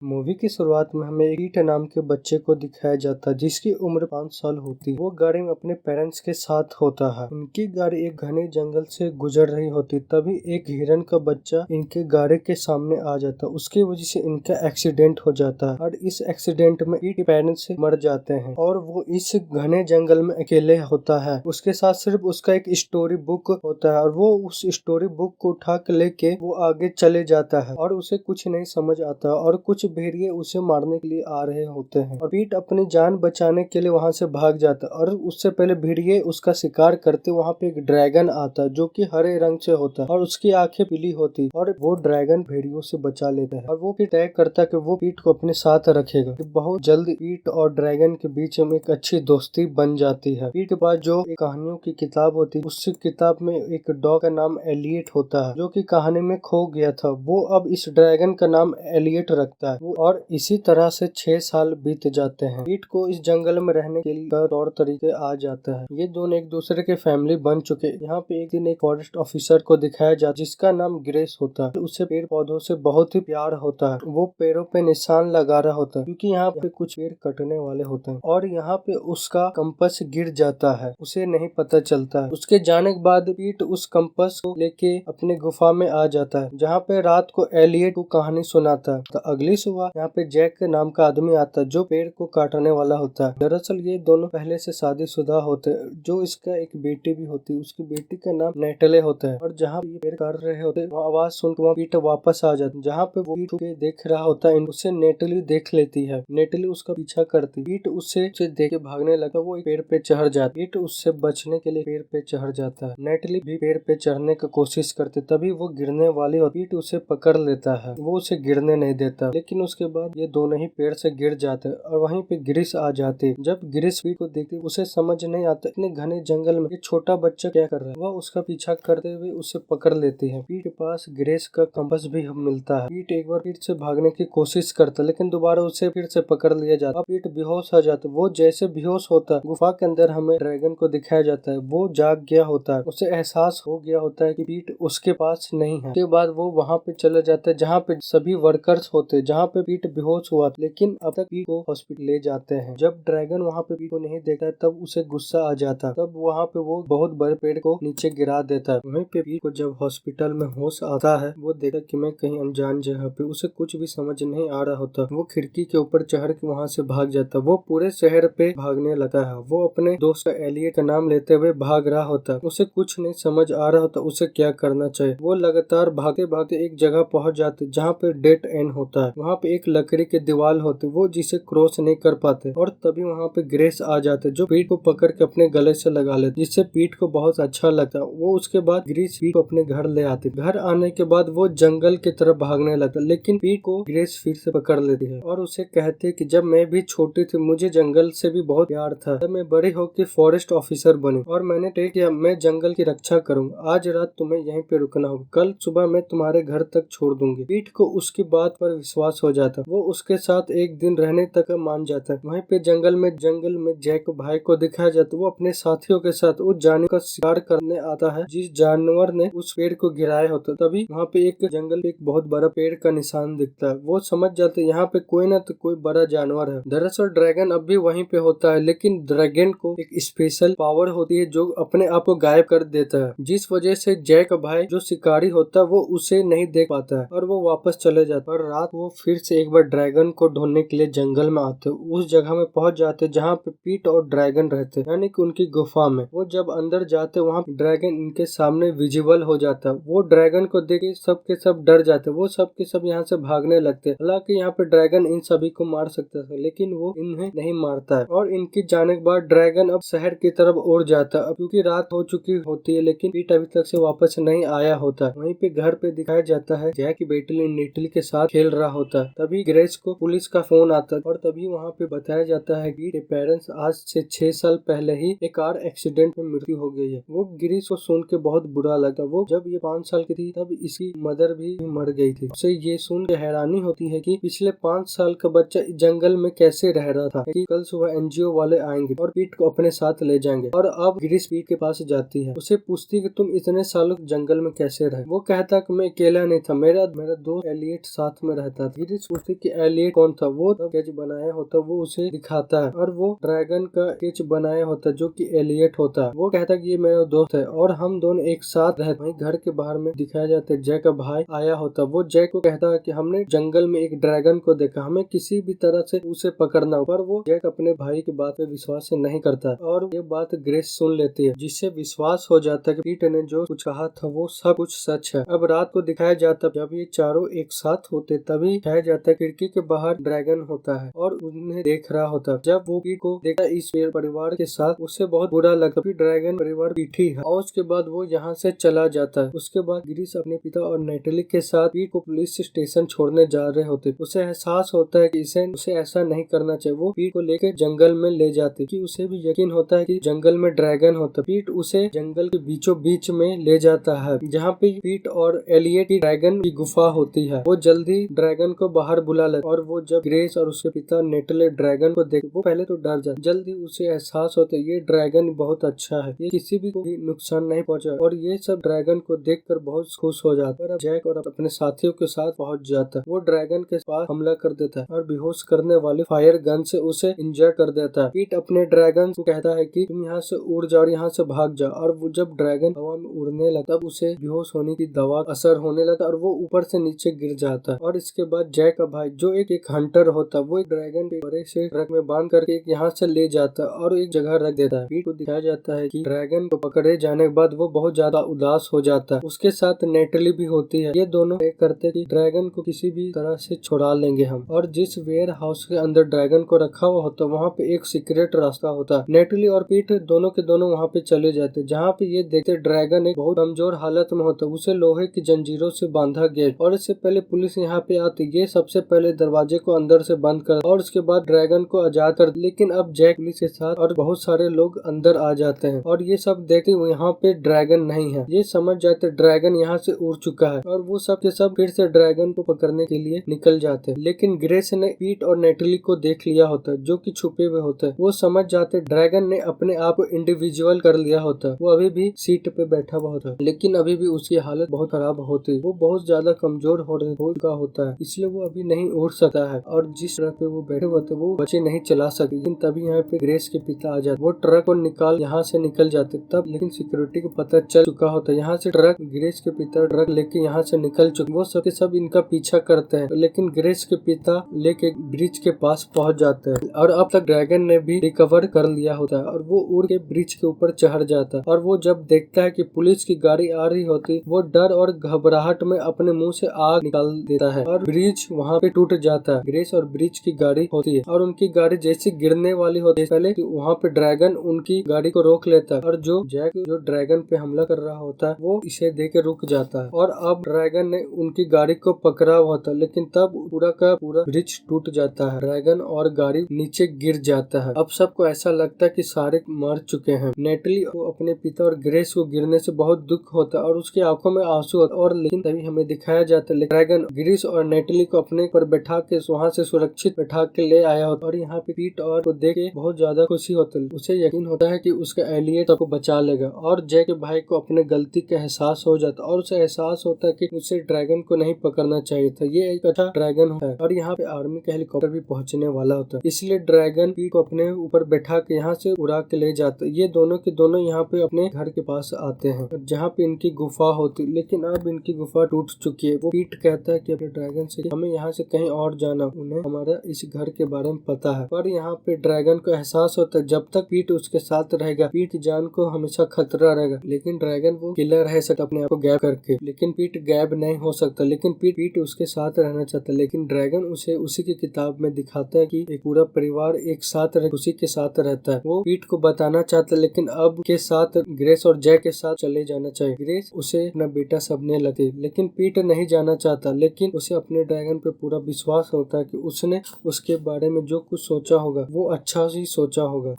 Movie की शुरुआत में हमें पीट नाम के बच्चे को दिखाया जाता है जिसकी उम्र 5 साल होती है। वो गाड़ी में अपने पेरेंट्स के साथ होता है। उनकी गाड़ी एक घने जंगल से गुजर रही होती, तभी एक हिरन का बच्चा इनके गाड़ी के सामने आ जाता। उसकी वजह से इनका एक्सीडेंट हो जाता है और इस एक्सीडेंट में पीट पेरेंट्स मर जाते हैं और वो इस घने जंगल में अकेले होता है। उसके साथ सिर्फ उसका एक स्टोरी बुक होता है और वो उस स्टोरी बुक को उठा के लेके वो आगे चले जाता है और उसे कुछ नहीं समझ आता और कुछ भेड़िए उसे मारने के लिए आ रहे होते हैं और पीट अपनी जान बचाने के लिए वहां से भाग जाता है। और उससे पहले भेड़िए उसका शिकार करते वहां पे एक ड्रैगन आता है जो कि हरे रंग से होता है और उसकी आंखें पीली होती और वो ड्रैगन भेड़ियों से बचा लेता है और वो फिर तय करता है कि वो पीट को अपने साथ रखेगा। बहुत जल्द पीट और ड्रैगन के बीच में एक अच्छी दोस्ती बन जाती है। पीट के पास जो एक कहानियों की किताब होती है, उस किताब में एक डॉग का नाम एलियट होता है जो कि कहानी में खो गया था। वो अब इस ड्रैगन का नाम एलियट रखता है और इसी तरह से 6 साल बीत जाते हैं। पीट को इस जंगल में रहने के लिए तौर तरीके आ जाता है। ये दोनों एक दूसरे के फैमिली बन चुके। यहाँ पे एक दिन एक फॉरेस्ट ऑफिसर को दिखाया जाता जिसका नाम ग्रेस होता है। उसे पेड़ पौधों से बहुत ही प्यार होता है। वो पेड़ों पे निशान लगा रहा होता है क्योंकि यहाँ पे कुछ पेड़ कटने वाले होते हैं और यहाँ पे उसका कंपास गिर जाता है, उसे नहीं पता चलता है। उसके जाने के बाद पीट उस कंपास को लेके अपने गुफा में आ जाता है जहाँ पे रात को एलियट को कहानी सुनाता है। तो अगली सुबह यहाँ पे जैक के नाम का आदमी आता है जो पेड़ को काटने वाला होता है। दरअसल ये दोनों पहले से शादीशुदा होते हैं। जो इसका एक बेटी भी होती है, उसकी बेटी का नाम नेटले होता है और जहाँ ये पेड़ काट रहे होते वो आवाज सुनकर वहाँ पीट वापस आ जाता है। जहाँ पे वो पीट के देख रहा होता है उसे नेटली देख लेती है। नेटली उसका पीछा करती, पीट उसे देख के भागने लगा। वो एक पेड़ पे चढ़ जाता, पीट उससे बचने के लिए पेड़ पे चढ़ जाता है। नेटली भी पेड़ पे चढ़ने की कोशिश करती, तभी वो गिरने वाली और पीट उसे पकड़ लेता है। वो उसे गिरने नहीं देता, लेकिन उसके बाद ये दोनों ही पेड़ से गिर जाते हैं और वहीं पे ग्रीस आ जाती। जब ग्रीस पीट को देखती उसे समझ नहीं आता इतने घने जंगल में ये छोटा बच्चा क्या कर रहा है। वह उसका पीछा करते हुए उसे पकड़ लेती है। पीट के पास ग्रेस का कंपास भी मिलता है। पीट एक बार फिर से भागने की कोशिश करता लेकिन दोबारा उसे फिर से पकड़ लिया जाता। अब पीट बेहोश हो जाता। वो जैसे बेहोश होता है गुफा के अंदर हमें ड्रैगन को दिखाया जाता है। वो जाग गया होता है, उसे एहसास हो गया होता है कि पीट उसके पास नहीं है। उसके बाद वो वहाँ पे चला जाता है जहाँ पे सभी वर्कर्स होते, जहाँ पे पीट बेहोश हुआ लेकिन अब तक पीट को हॉस्पिटल ले जाते हैं। जब ड्रैगन वहाँ पे पीट को नहीं देखता तब उसे गुस्सा आ जाता, तब वहाँ पे वो बहुत बड़े पेड़ को नीचे गिरा देता है। वहीं पे पीट को जब हॉस्पिटल में होश आता है वो देखता कि मैं कहीं अनजान जगह पे, उसे कुछ भी समझ नहीं आ रहा होता। वो खिड़की के ऊपर चढ़ के वहाँ से भाग जाता। वो पूरे शहर पे भागने लगा है। वो अपने दोस्त एलियट का नाम लेते हुए भाग रहा होता। उसे कुछ नहीं समझ आ रहा होता उसे क्या करना चाहिए। वो लगातार भागते भागते एक जगह पहुंच जाते जहाँ पे डेड एंड होता है। वहाँ पे एक लकड़ी के दीवार होती वो जिसे क्रॉस नहीं कर पाते और तभी वहाँ पे ग्रेस आ जाते जो पीट को पकड़ के अपने गले से लगा लेते, जिससे पीट को बहुत अच्छा लगता। वो उसके बाद ग्रेस पीट को अपने घर ले आती। घर आने के बाद वो जंगल की तरफ भागने लगता लेकिन पीट को ग्रेस फिर से पकड़ लेती है और उसे कहती है कि जब मैं भी छोटी थी मुझे जंगल से भी बहुत प्यार था। जब मैं बड़ी होकर फॉरेस्ट ऑफिसर बनी और मैंने तय किया मैं जंगल की रक्षा करूंगा। आज रात तुम्हें यहीं पे रुकना होगा, कल सुबह मैं तुम्हारे घर तक छोड़ दूंगी। पीट को उसकी बात पर विश्वास हो जाता। वो उसके साथ एक दिन रहने तक मान जाता है। वहीं पे जंगल में जैक भाई को दिखाया जाता। वो अपने साथियों के साथ उस जानवर का शिकार करने आता है जिस जानवर ने उस पेड़ को गिराया होता। तभी वहाँ पे एक जंगल एक बहुत बड़ा पेड़ का निशान दिखता है। वो समझ जाते यहाँ पे कोई ना तो कोई बड़ा जानवर है। दरअसल ड्रैगन अब भी वहीं पे होता है लेकिन ड्रैगन को एक स्पेशल पावर होती है जो अपने आप को गायब कर देता है, जिस वजह से जैक भाई जो शिकारी होता है वो उसे नहीं देख पाता है और वो वापस चले जाता है। और रात वो फिर से एक बार ड्रैगन को ढूंढने के लिए जंगल में आते। उस जगह में पहुंच जाते जहाँ पे पीट और ड्रैगन रहते, यानी कि उनकी गुफा में। वो जब अंदर जाते वहाँ ड्रैगन इनके सामने विजिबल हो जाता। वो ड्रैगन को देख के सब के सब डर जाते। वो सब के सब यहाँ से भागने लगते। हालांकि यहाँ पे ड्रैगन इन सभी को मार सकता था लेकिन वो इन्हें नहीं मारता है और इनके जाने के बाद ड्रैगन अब शहर की तरफ उड़ जाता है क्योंकि रात हो चुकी होती है लेकिन पीट अभी तक से वापस नहीं आया होता। वहीं पे घर पे दिखाया जाता है जैक की बेटी नेटली के साथ खेल रहा होता है। तभी ग्रेस को पुलिस का फोन आता है और तभी वहाँ पे बताया जाता है कि पेरेंट्स आज से 6 साल पहले ही एक कार एक्सीडेंट में मृत्यु हो गई है। वो ग्रेस को सुन के बहुत बुरा लगा। वो जब ये 5 साल की थी तब इसकी मदर भी मर गई थी। उसे ये सुन के हैरानी होती है कि पिछले 5 साल का बच्चा जंगल में कैसे रह रहा था कि कल सुबह एनजीओ वाले आएंगे और पीट को अपने साथ ले जाएंगे। और अब ग्रीस पीट के पास जाती है, उसे पूछती कि तुम इतने सालों जंगल में कैसे रहे। वो कहता कि मैं अकेला नहीं था, मेरा दोस्त एलियट साथ में रहता था। गिरीश पूछती कि एलियट कौन था। वो स्केच बनाया होता वो उसे दिखाता है और वो ड्रैगन का स्केच बनाया होता जो कि एलियट होता है। वो कहता कि ये मेरा दोस्त है और हम दोनों एक साथ रहते। वहीं घर के बाहर में दिखाया जाता है जैक का भाई आया होता। वो जैक को कहता है कि हमने जंगल में एक ड्रैगन को देखा, हमें किसी भी तरह से उसे पकड़ना हो। पर वो जैक अपने भाई की बात पे विश्वास नहीं करता और ये बात ग्रेस सुन लेती है, जिससे विश्वास हो जाता है कि पीट ने जो कुछ कहा था वो सब कुछ सच है। अब रात को दिखाया जाता जब ये चारों एक साथ होते तभी दिखाया जाता खिड़की के बाहर ड्रैगन होता है और उन्हें देख रहा होता। जब वो पीट को देखता इस परिवार के साथ उसे बहुत बुरा लगता कि ड्रैगन परिवार पीठी है और उसके बाद वो यहाँ से चला जाता है। उसके बाद गिरीश अपने पिता और नेटली के साथ पीट को पुलिस स्टेशन छोड़ने जा रहे होते। उसे एहसास होता है कि उसे ऐसा नहीं करना चाहिए। वो पीट को लेकर जंगल में ले जाते कि उसे भी यकीन होता है कि जंगल में ड्रैगन होता। पीट उसे जंगल के बीचों बीच में ले जाता है जहाँ पे पीट और एलियट की ड्रैगन की गुफा होती है। वो जल्दी ड्रैगन को बाहर बुला लेते और वो जब ग्रेस और उसके पिता नेटले ड्रैगन को देख वो पहले तो डर जाते। जल्दी उसे एहसास होता है ये ड्रैगन बहुत अच्छा है, ये किसी भी को भी नुकसान नहीं पहुंचा और ये सब ड्रैगन को देखकर बहुत खुश हो जाता है। जैक और अपने साथियों के साथ पहुंच जाता है। वो ड्रैगन के पास हमला कर देता है और बेहोश करने वाले फायर गन से उसे इंजर कर देता है। पीट अपने ड्रैगन को कहता है कि तुम यहाँ से उड़ जाओ और यहाँ से भाग जाओ और वो जब ड्रैगन हवा में उड़ने लगता तब उसे बेहोश होने की दवा असर होने लगता और वो ऊपर से नीचे गिर जाता है। और इसके बाद जैक का भाई जो एक हंटर होता वो एक ड्रैगन के बड़े से ट्रक में बांध करके यहाँ से ले जाता है और एक जगह रख देता है। पीट को दिखाया जाता है कि ड्रैगन को पकड़े जाने के बाद वो बहुत ज्यादा उदास हो जाता है। उसके साथ नेटली भी होती है। ये दोनों तय करते कि ड्रैगन को किसी भी तरह से छुड़ा लेंगे हम। और जिस वेयर हाउस के अंदर ड्रैगन को रखा हुआ होता वहाँ पे एक सीक्रेट रास्ता होता। नेटली और पीट दोनों के दोनों वहाँ पे चले जाते जहाँ पे ये देखते ड्रैगन एक बहुत कमजोर हालत में होता। उसे लोहे की जंजीरों से बांधा गया और इससे पहले पुलिस यहाँ पे आती। ये सबसे पहले दरवाजे को अंदर से बंद कर और उसके बाद ड्रैगन को आजाद कर। लेकिन अब जैक पुलिस के साथ और बहुत सारे लोग अंदर आ जाते हैं और ये सब देखते यहाँ पे ड्रैगन नहीं है। ये समझ जाते ड्रैगन यहाँ से उड़ चुका है और वो सब के सब फिर से ड्रैगन को पकड़ने के लिए निकल जाते हैं। लेकिन ग्रेस ने पीट और नेटली को देख लिया होता है जो कि छुपे हुए होते हैं। वो समझ जाते ड्रैगन ने अपने आप को इंडिविजुअल कर लिया होता है। वो अभी भी सीट पे बैठा हुआ होता है लेकिन अभी भी उसकी हालत बहुत खराब होती है। वो बहुत ज्यादा कमजोर हो चुका होता है इसलिए वो अभी नहीं उड़ सकता है और जिस ट्रक पे वो बैठे हुए थे वो बच्चे नहीं चला सकते। लेकिन तभी यहाँ पे ग्रेस के पिता आ जाते। वो ट्रक को यहाँ से निकल जाते तब लेकिन सिक्योरिटी को पता चल चुका होता है। यहाँ से ट्रक ग्रेस के पिता ट्रक लेके यहाँ से निकल चुके। वो सबके सब इनका पीछा करते हैं लेकिन ग्रेस के पिता लेके ब्रिज के पास पहुँच जाते हैं और अब तक ड्रैगन ने भी रिकवर कर लिया होता है और वो उड़ के ब्रिज के ऊपर चढ़ जाता है। और वो जब देखता है कि पुलिस की गाड़ी आ रही होती वो डर और घबराहट में अपने मुंह से आग निकाल देता है और ब्रिज वहाँ पे टूट जाता है। ग्रेस और ब्रिज की गाड़ी होती है और उनकी गाड़ी जैसे गिरने वाली होती है पहले वहाँ पे ड्रैगन उनकी गाड़ी को रोक लेता है और जो जैक जो ड्रैगन पे हमला कर रहा होता है वो इसे देख के रुक जाता है और अब ड्रैगन ने उनकी गाड़ी को पकड़ा हुआ था। लेकिन तब पूरा का पूरा ब्रिज टूट जाता है, ड्रैगन और गाड़ी नीचे गिर जाता है। अब सबको ऐसा लगता है कि सारे मर चुके हैं। नेटली को अपने पिता और ग्रेस को गिरने से बहुत दुख होता है और उसकी आंखों में आंसू होता है और लेकिन तभी हमें दिखाया जाता है ड्रैगन ग्रेस और नेटली को अपने पर बैठा के वहाँ से सुरक्षित बैठा के ले आया होता और यहाँ पे पीट और को देख के बहुत ज्यादा खुशी होती है। उसे यकीन होता है कि उसका एलियट को बचा लेगा और जैक के भाई को अपने गलती का एहसास हो जाता और उसे एहसास होता है कि उसे ड्रैगन को नहीं पकड़ना चाहिए था। ये एक अच्छा ड्रैगन है और यहाँ पे आर्मी का हेलीकॉप्टर भी पहुँचने वाला होता है इसलिए ड्रैगन पीट को अपने ऊपर बैठा के यहाँ से उड़ा के ले जाता है। ये दोनों के दोनों यहाँ पे अपने घर के पास आते हैं जहाँ पे इनकी गुफा होती है लेकिन अब इनकी गुफा टूट चुकी है। वो पीट कहता है कि अपने ड्रैगन से हमें यहाँ से कहीं और जाना, उन्हें हमारा इस घर के बारे में पता है। पर यहाँ पे ड्रैगन को एहसास होता है जब तक पीट उसके साथ रहेगा पीट की जान को हमेशा खतरा रहेगा। लेकिन ड्रैगन वो किलर रह सकता अपने आप को गैब करके लेकिन पीट गैब नहीं हो सकता। लेकिन पीट उसके साथ रहना चाहता लेकिन ड्रैगन उसे उसी की किताब में दिखाता है कि एक पूरा परिवार एक साथ उसी के साथ रहता है। वो पीट को बताना चाहता है लेकिन अब के साथ ग्रेस और जैक के साथ चले जाना चाहिए। ग्रेस उसे अपना बेटा समझने लगती लेकिन पीट नहीं जाना चाहता लेकिन उसे अपने ड्रैगन पे पूरा विश्वास होता है कि उसने उसके बारे में जो कुछ सोचा होगा वो अच्छा ही सोचा होगा।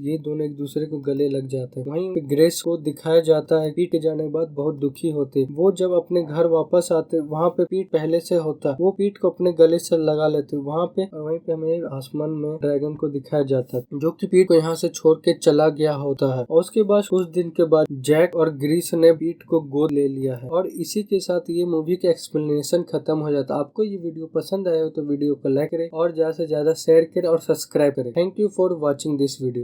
ये दोनों एक दूसरे को गले लग जाते हैं। वहीं ग्रेस को दिखाया जाता है पीट जाने के बाद बहुत दुखी होते। वो जब अपने घर वापस आते वहाँ पे पीट पहले से होता वो पीट को अपने गले से लगा लेते वहाँ पे और वहीं पे हमें आसमान में ड्रैगन को दिखाया जाता है जो कि पीट को यहाँ से छोड़ के चला गया होता है। और उसके बाद कुछ दिन के बाद जैक और ग्रीस ने पीट को गोद ले लिया है और इसी के साथ ये मूवी का एक्सप्लेनेशन खत्म हो जाता है। आपको ये वीडियो पसंद आया हो तो वीडियो को लाइक करें और ज्यादा से ज्यादा शेयर करें और सब्सक्राइब करें। Thank you for watching this video.